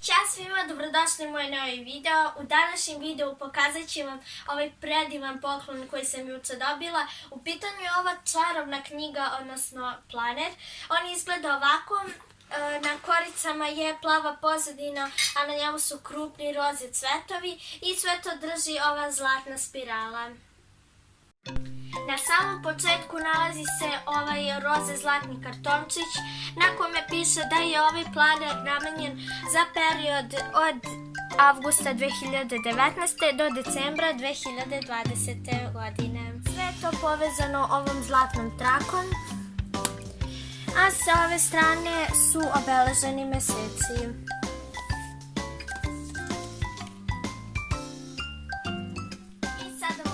Ćao svima, dobrodošli u moj novi video. U današnjem videu pokazat ću vam ovaj predivan poklon koji sam juče dobila. U pitanju je ova čarobna knjiga, odnosno planer. On izgleda ovako. Na koricama je plava pozadina, a na njemu su krupni roze cvetovi i sve to drži ova zlatna spirala. Na samom početku nalazi se ovaj roze zlatni kartončić na kome piše da je ovaj planer namenjen za period od avgusta 2019. do decembra 2020. godine. Sve je to povezano ovom zlatnom trakom, a sa ove strane su obeleženi meseci.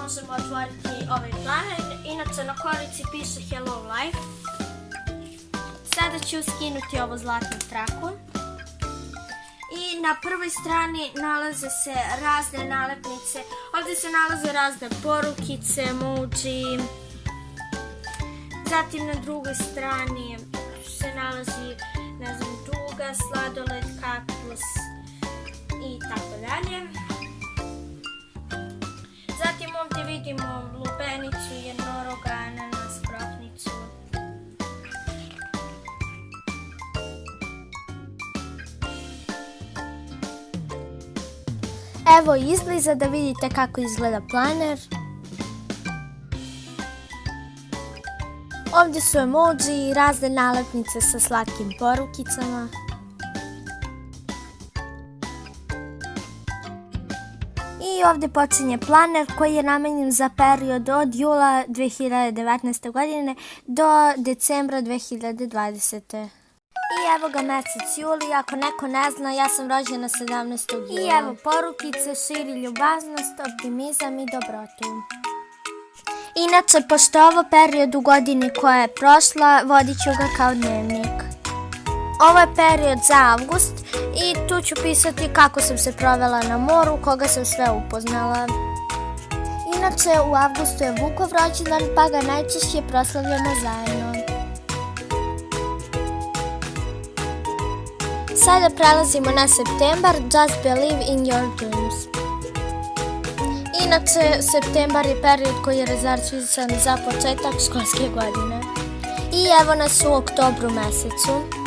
Možemo otvoriti ovaj planer, inače na korici piše Hello Life. Sada ću skinuti ovu zlatnu traku. I na prvoj strani nalaze se razne nalepnice. Ovdje se nalaze razne porukice, emoji. Zatim na drugoj strani se nalazi, ne znam, duga, sladoled, kaktus i tako dalje. Zatim ovdje vidimo lubenicu, jednoroga, ananas, krofnicu. Evo izbliza da vidite kako izgleda planer. Ovdje su emoji i razne nalepnice sa slatkim porukicama. I ovdje počinje planer koji je namenjen za period od jula 2019. godine do decembra 2020. I evo ga mjesec juli, ako neko ne zna, ja sam rođena 17. jula. I evo porukice, širi ljubaznost, optimizam i dobrotu. Inače, pošto je ovo period u godini koja je prošla, vodit ću ga kao dnevnik. Ovo je period za avgust i tu ću pisati kako sam se provela na moru, koga sam sve upoznala. Inače, u avgustu je Vukov rođendan, pa ga najčešće proslavljamo zajedno. Sada prelazimo na septembar, Just Believe in Your Dreams. Inače, septembar je period koji je rezervisan za početak školske godine. I evo nas u oktobru mesecu.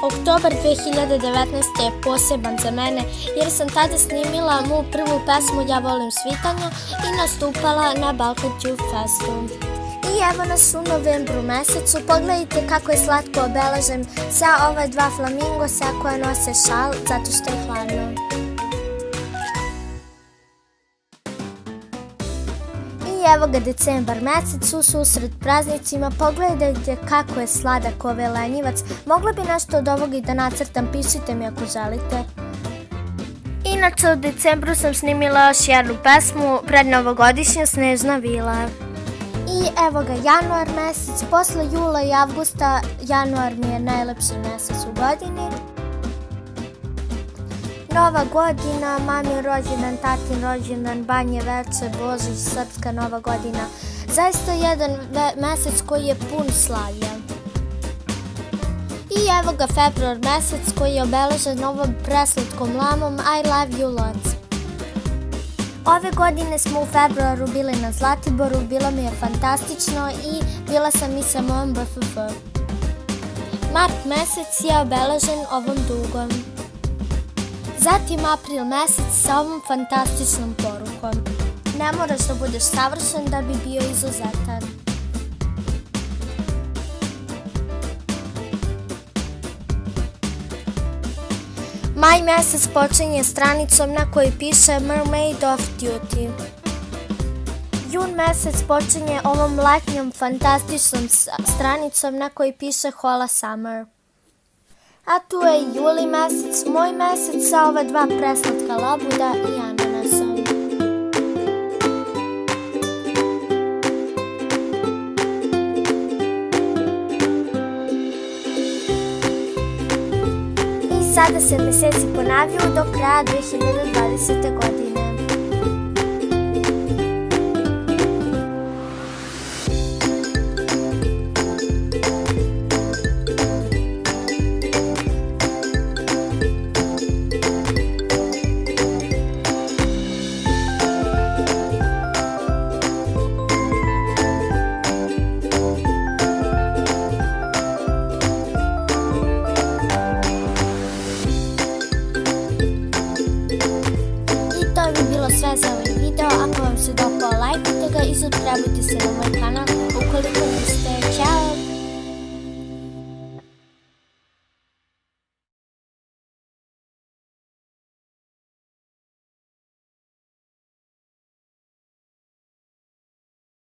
Oktobar 2019. je poseban za mene jer sam tada snimila moju prvu pesmu Ja volim svitanja i nastupala na Balkan Tube Festu. I evo nas u novembru mesecu, pogledajte kako je slatko obeležen sa ova dva flamingosa koja nose šal zato što je hladno. I evo ga decembar mesec, u susret praznicima, pogledajte kako je sladak ovaj lenjivac. Mogla bi nešto od ovoga i da nacrtam, pišite mi ako želite. Inače u decembru sam snimila još jednu pesmu, prednovogodišnja Snežna vila. I evo ga januar mesec, posle jula i avgusta, januar mi je najlepši mesec u godini. Nova godina, mamin rođendan, tatin rođendan, banje veče, Božić, srpska nova godina. Zaista jedan mesec koji je pun slavlja. I evo ga februar mesec koji je obeležen ovom preslatkom lamom I love you lots. Ove godine smo u februaru bili na Zlatiboru, bilo mi je fantastično i bila sam i sa mojom BFF. Mart mesec je obeležen ovom dugom. Zatim april mesec sa ovom fantastičnom porukom. Ne moraš da budeš savršen da bi bio izuzetan. Maj mesec počinje stranicom na kojoj piše Mermaid of Duty. Jun mesec počinje ovom letnjom fantastičnom stranicom na kojoj piše Hola Summer. A tu je i juli mesec, moj mesec sa ova dva preslatka labuda i ananasom. I sada se meseci ponavljaju do kraja 2020. godine. komentare za ovaj video. Ako vam se dopao, lajkujte ga i subscribeujte se na moj kanal ukoliko niste